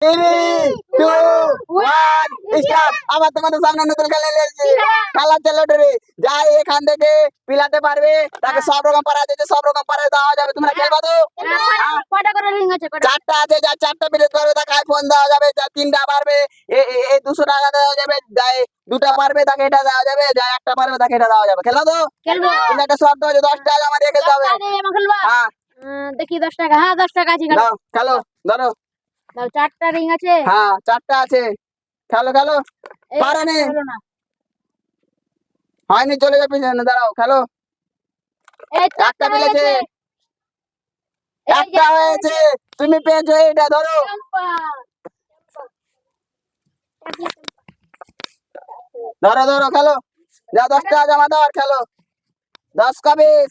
3, 2, 1 start. আবার তোমাদের সামনে নতুন খেলা নিয়ে এসেছি। খেলা চলো রে, যাই এখান থেকে পিলাতে পারবে তাকে সব রকম প্রাইজ আছে, সব রকম প্রাইজ দেওয়া যাবে। তোমরা খেলবা তো? কয়টা করে রিং আছে? চারটা আছে, যার চারটা পিলাতে পারবে তাকে আইফোন দেওয়া যাবে, যার তিনটা পারবে এই 200 টাকা দেওয়া যাবে, যাই দুটা পারবে তাকে এটা দেওয়া যাবে, যাই একটা পারবে তাকে এটা দেওয়া যাবে। খেলো তো? খেলবো। তুমি একটা শর্ত আছে 10 টাকা জমা দিয়ে খেলতে হবে। হ্যাঁ দেখি 10 টাকা। হ্যাঁ 10 টাকা আছে। দাও খেলো, ধরো। দাও, চারটা রিং আছে। হ্যাঁ চারটা আছে, খেলো খেলো। পারেনি, হয়নি, চলে যাবে পিছনে, দাঁড়াও খেলো। একটা মিলেছে, একটা হয়েছে, তুমি পেয়েছো এটা, ধরো। ধরো ধরো খেলো, যা 10 টাকা জমা দাও আর খেলো। 10 का 20।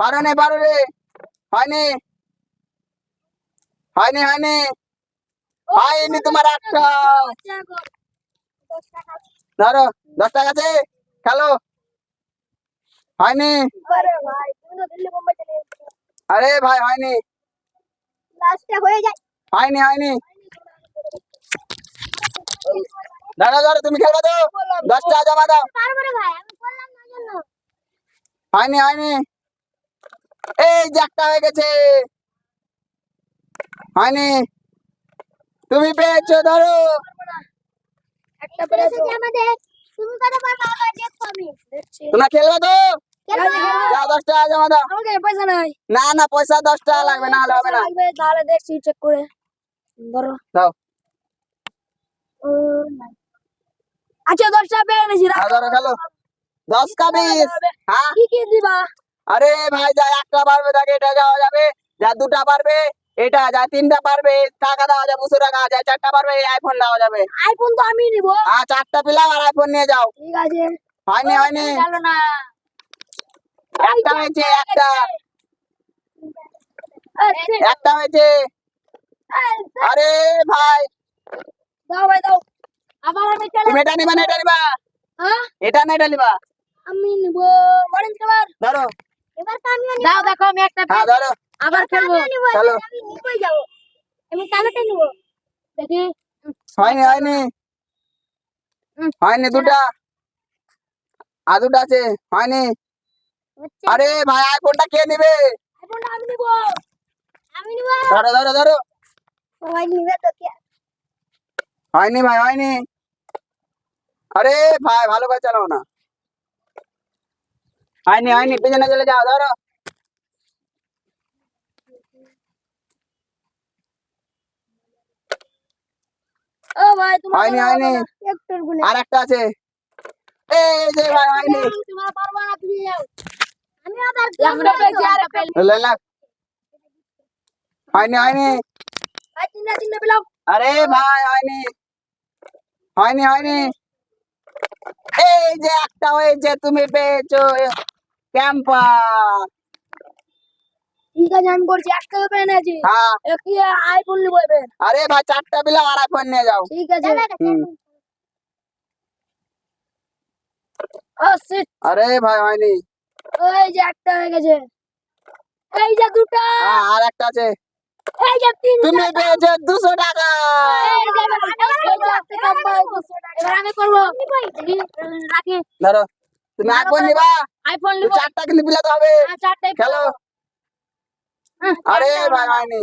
পারো নে, পারো রে, হয়নি হয়নি হয়নি হয়নি, তোমার একটা। ধরো 10 টাকা আছে, খেলো। হয়নি, আরে ভাই হয়নি, হয়নি হয়নি। ধরো ধরো, তুমি খেলবা তো? 10 টাকা জমা দাও। হয়নি হয়নি, এই যে একটা হয়ে গেছে, হয়নি, তুমি পেয়েছো, ধরো। তোমরা খেলবা তো? যাও 10 টাকা জমা দাও। পয়সা নাই। না না, পয়সা 10 টাকা লাগবে, না হলে হবে না। তাহলে দেখছি চেক করে। ধরো। দাও। আচ্ছা 10 টাকা পেয়ে গেছি। ধরো খেলো, 10 का 20। হ্যাঁ কি দিবা? আরে ভাই, যা একটা পারবে তাকে এটা দেওয়া যাবে, যা দুটা পারবে এটা, যা তিনটা পারবে টাকা দেওয়া যাবে 200 টাকা, যা চারটা পারবে আইফোন দেওয়া যাবে। আইফোন তো আমি নিব। হ্যাঁ চারটা পিলাও আর আইফোন নিয়ে যাও। ঠিক আছে। হয়নি হয়নি, চলো না। একটা হয়েছে, একটা একটা হয়েছে। আরে ভাই, দাও ভাই দাও। আবার আমি চলে। তুমি এটা নিবা না এটা নিবা? হ্যাঁ এটা না এটা নিবা? আমি নিব অরেঞ্জ কালার। ধরো। এবার তো আমিও নিব। দাও দেখো আমি একটা হ্যাঁ ধরো, আবার খেলবো। চলো। আমি নিবই যাব। আমি কালোটা নিব। দেখি। হয়নি হয়নি হয়নি, দুটা আর দুটা আছে, হয়নি। আরে ভাই, আইফোনটা কে নিবে? আইফোনটা আমি নিব। আমি নিব। ধরো ধরো ধরো, সবাই নিবে তো কি? হয়নি ভাই হয়নি। আরে ভাই, ভালো করে চালাও না। হয়নি হয়নি, পিছনে চলে যাও, ধরো। ও ভাই তোমার হয়নি হয়নি, একটুর গুনে। আর একটা আছে, এই যে ভাই হয়নি। তোমার পারবা না তুমি যাও। আমি আবার আমরা পেয়েছি আর একটা। লে না, হয়নি হয়নি। ভাই তিনটা পেলাম। আরে ভাই হয়নি হয়নি হয়নি, এই যে একটা হয়েছে, তুমি পেয়েছো ক্যাম্পার। ঠিক আছে আমি করছি। একটা তো পেয়ে নিয়েছি। হ্যাঁ কি আইফোন নিব এবার। আরে ভাই, চারটা পিলাও আর আইফোন নিয়ে যাও। ঠিক আছে। হুম। ও শিট। আরে ভাই হয়নি। ওই যে একটা হয়ে গেছে। এই যে দুটো। হ্যাঁ আর একটা আছে, এই যে তিনটা। তুমি পেয়েছো 200 টাকা। এই যে একটা কাম পাই 200 টাকা। এবার আমি করব। রাখি। ধরো, তুমি আইফোন নিবা? আইফোন তো নিব। চারটা কিন্তু বিলাতে হবে। হ্যাঁ চারটাই খেলো। আরে ভাই হয়নি,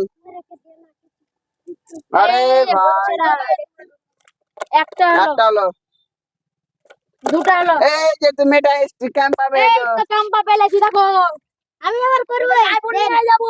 আরে ভাই, একটা হলো। একটা হলো, দুটা হলো। এই যে তুমি এটা ক্যাম্পা এই পেয়েছো। তো কাম্পা পেলেছি দেখো। আমি আবার করব। আইফোন নিয়ে যাব।